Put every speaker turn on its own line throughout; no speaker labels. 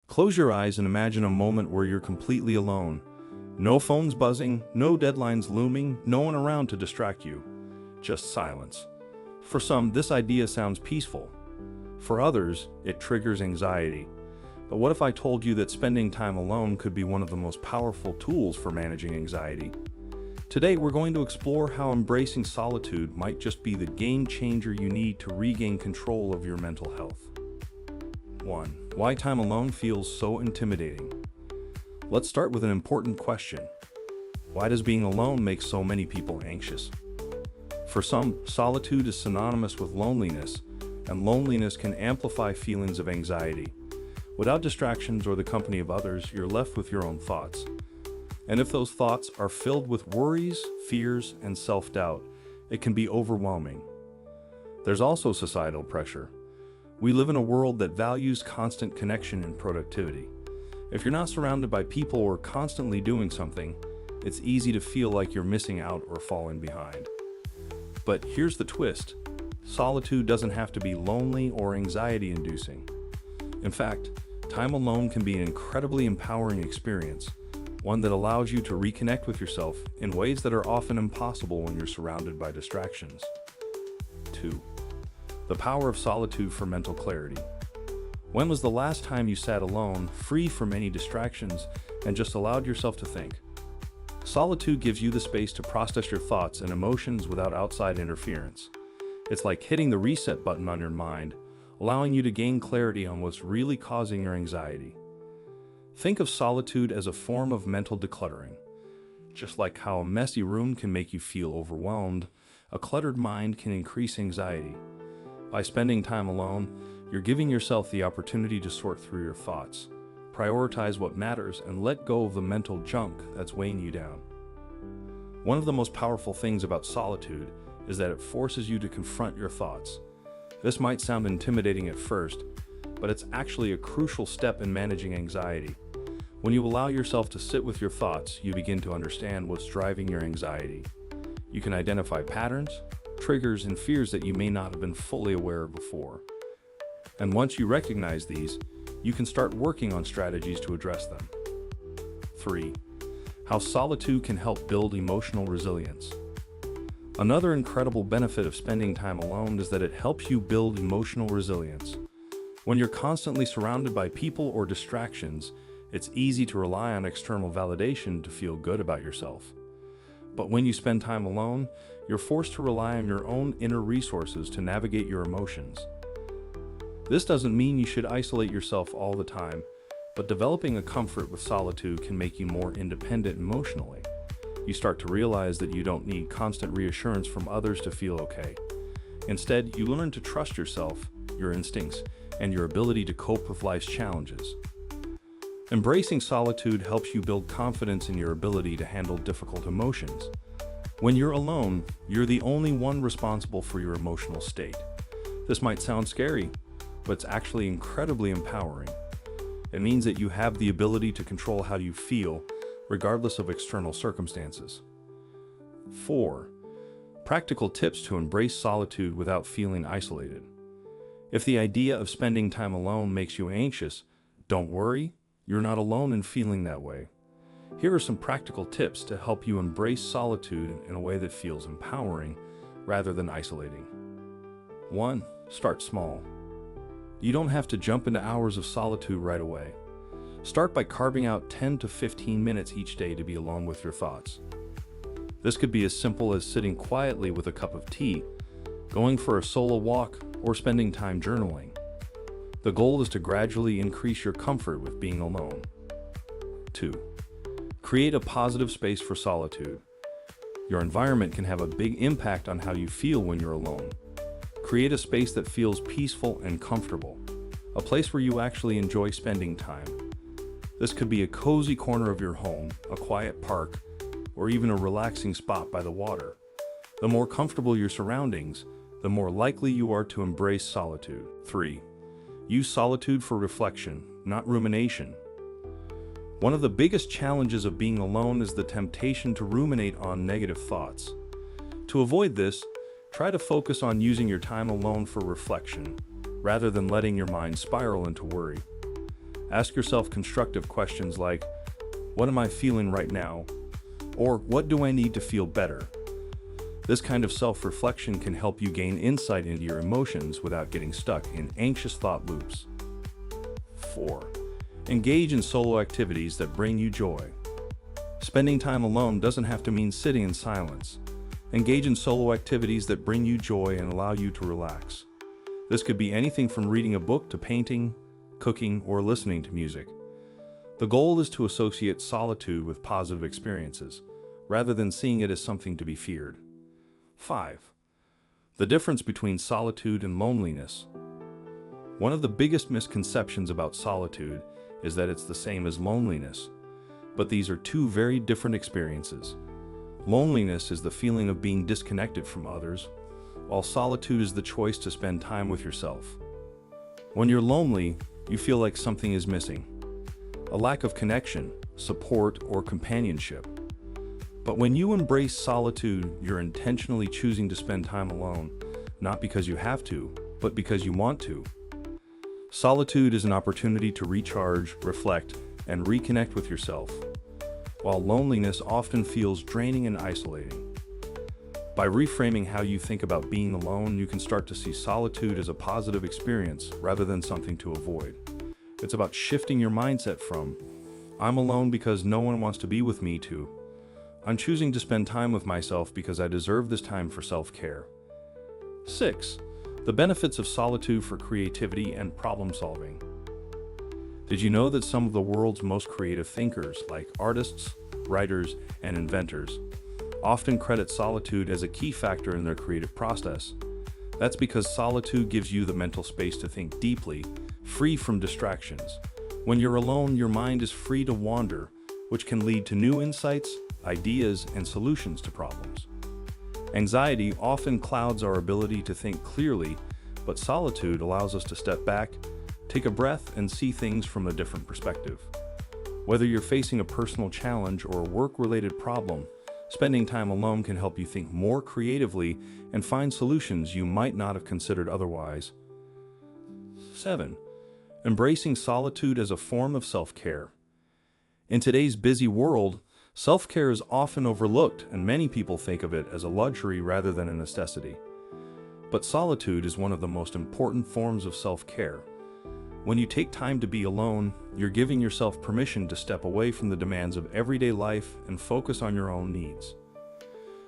Close your eyes and imagine a moment where you're completely alone. No phones buzzing, no deadlines looming, no one around to distract you. Just silence. For some, this idea sounds peaceful. For others, it triggers anxiety. But what if I told you that spending time alone could be one of the most powerful tools for managing anxiety? Today, we're going to explore how embracing solitude might just be the game changer you need to regain control of your mental health. 1. Why time alone feels so intimidating. Let's start with an important question. Why does being alone make so many people anxious? For some, solitude is synonymous with loneliness, and loneliness can amplify feelings of anxiety. Without distractions or the company of others, you're left with your own thoughts. And if those thoughts are filled with worries, fears, and self-doubt, it can be overwhelming. There's also societal pressure. We live in a world that values constant connection and productivity. If you're not surrounded by people or constantly doing something, it's easy to feel like you're missing out or falling behind. But here's the twist. Solitude doesn't have to be lonely or anxiety-inducing. In fact, time alone can be an incredibly empowering experience, one that allows you to reconnect with yourself in ways that are often impossible when you're surrounded by distractions. 2. The power of solitude for mental clarity. When was the last time you sat alone, free from any distractions, and just allowed yourself to think? Solitude gives you the space to process your thoughts and emotions without outside interference. It's like hitting the reset button on your mind, allowing you to gain clarity on what's really causing your anxiety. Think of solitude as a form of mental decluttering. Just like how a messy room can make you feel overwhelmed, a cluttered mind can increase anxiety. By spending time alone, you're giving yourself the opportunity to sort through your thoughts, prioritize what matters, and let go of the mental junk that's weighing you down. One of the most powerful things about solitude is that it forces you to confront your thoughts. This might sound intimidating at first, but it's actually a crucial step in managing anxiety. When you allow yourself to sit with your thoughts, you begin to understand what's driving your anxiety. You can identify patterns, triggers, and fears that you may not have been fully aware of before. And once you recognize these, you can start working on strategies to address them. 3. How solitude can help build emotional resilience. Another incredible benefit of spending time alone is that it helps you build emotional resilience. When you're constantly surrounded by people or distractions, it's easy to rely on external validation to feel good about yourself. But when you spend time alone, you're forced to rely on your own inner resources to navigate your emotions. This doesn't mean you should isolate yourself all the time, but developing a comfort with solitude can make you more independent emotionally. You start to realize that you don't need constant reassurance from others to feel okay. Instead, you learn to trust yourself, your instincts, and your ability to cope with life's challenges. Embracing solitude helps you build confidence in your ability to handle difficult emotions. When you're alone, you're the only one responsible for your emotional state. This might sound scary, but it's actually incredibly empowering. It means that you have the ability to control how you feel, regardless of external circumstances. 4. Practical tips to embrace solitude without feeling isolated. If the idea of spending time alone makes you anxious, don't worry, you're not alone in feeling that way. Here are some practical tips to help you embrace solitude in a way that feels empowering rather than isolating. 1. Start small. You don't have to jump into hours of solitude right away. Start by carving out 10 to 15 minutes each day to be alone with your thoughts. This could be as simple as sitting quietly with a cup of tea, going for a solo walk, or spending time journaling. The goal is to gradually increase your comfort with being alone. 2. Create a positive space for solitude. Your environment can have a big impact on how you feel when you're alone. Create a space that feels peaceful and comfortable, a place where you actually enjoy spending time. This could be a cozy corner of your home, a quiet park, or even a relaxing spot by the water. The more comfortable your surroundings, the more likely you are to embrace solitude. 3. Use solitude for reflection, not rumination. One of the biggest challenges of being alone is the temptation to ruminate on negative thoughts. To avoid this, try to focus on using your time alone for reflection, rather than letting your mind spiral into worry. Ask yourself constructive questions like, what am I feeling right now? Or what do I need to feel better? This kind of self-reflection can help you gain insight into your emotions without getting stuck in anxious thought loops. 4. Engage in solo activities that bring you joy. Spending time alone doesn't have to mean sitting in silence. Engage in solo activities that bring you joy and allow you to relax. This could be anything from reading a book to painting, cooking, or listening to music. The goal is to associate solitude with positive experiences, rather than seeing it as something to be feared. 5. The difference between solitude and loneliness. One of the biggest misconceptions about solitude is that it's the same as loneliness, but these are two very different experiences. Loneliness is the feeling of being disconnected from others, while solitude is the choice to spend time with yourself. When you're lonely, you feel like something is missing. A lack of connection, support, or companionship. But when you embrace solitude, you're intentionally choosing to spend time alone, not because you have to, but because you want to. Solitude is an opportunity to recharge, reflect, and reconnect with yourself, while loneliness often feels draining and isolating. By reframing how you think about being alone, you can start to see solitude as a positive experience rather than something to avoid. It's about shifting your mindset from, I'm alone because no one wants to be with me, to, I'm choosing to spend time with myself because I deserve this time for self-care. 6. The benefits of solitude for creativity and problem solving. Did you know that some of the world's most creative thinkers, like artists, writers, and inventors, often credit solitude as a key factor in their creative process? That's because solitude gives you the mental space to think deeply, free from distractions. When you're alone, your mind is free to wander, which can lead to new insights, ideas, and solutions to problems. Anxiety often clouds our ability to think clearly, but solitude allows us to step back, take a breath, and see things from a different perspective. Whether you're facing a personal challenge or a work-related problem, spending time alone can help you think more creatively and find solutions you might not have considered otherwise. 7. Embracing solitude as a form of self-care. In today's busy world, self-care is often overlooked, and many people think of it as a luxury rather than a necessity. But solitude is one of the most important forms of self-care. When you take time to be alone, you're giving yourself permission to step away from the demands of everyday life and focus on your own needs.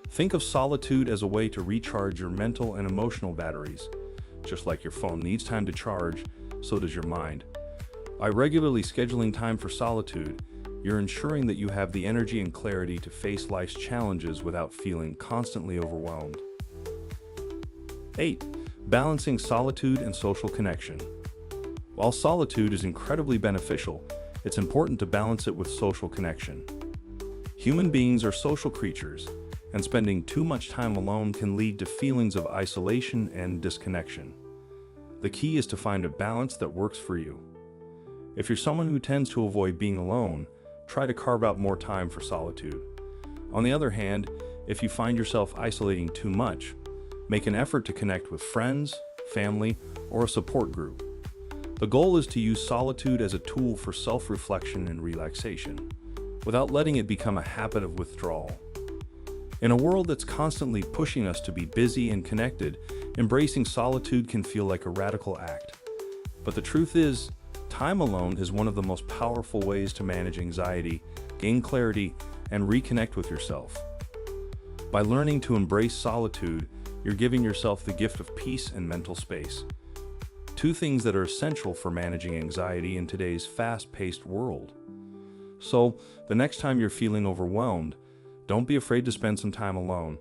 Think of solitude as a way to recharge your mental and emotional batteries. Just like your phone needs time to charge, so does your mind. By regularly scheduling time for solitude, you're ensuring that you have the energy and clarity to face life's challenges without feeling constantly overwhelmed. 8. Balancing solitude and social connection. While solitude is incredibly beneficial, it's important to balance it with social connection. Human beings are social creatures, and spending too much time alone can lead to feelings of isolation and disconnection. The key is to find a balance that works for you. If you're someone who tends to avoid being alone, try to carve out more time for solitude. On the other hand, if you find yourself isolating too much, make an effort to connect with friends, family, or a support group. The goal is to use solitude as a tool for self-reflection and relaxation, without letting it become a habit of withdrawal. In a world that's constantly pushing us to be busy and connected, embracing solitude can feel like a radical act. But the truth is, time alone is one of the most powerful ways to manage anxiety, gain clarity, and reconnect with yourself. By learning to embrace solitude, you're giving yourself the gift of peace and mental space. Two things that are essential for managing anxiety in today's fast-paced world. So, the next time you're feeling overwhelmed, don't be afraid to spend some time alone.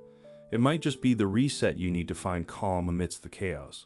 It might just be the reset you need to find calm amidst the chaos.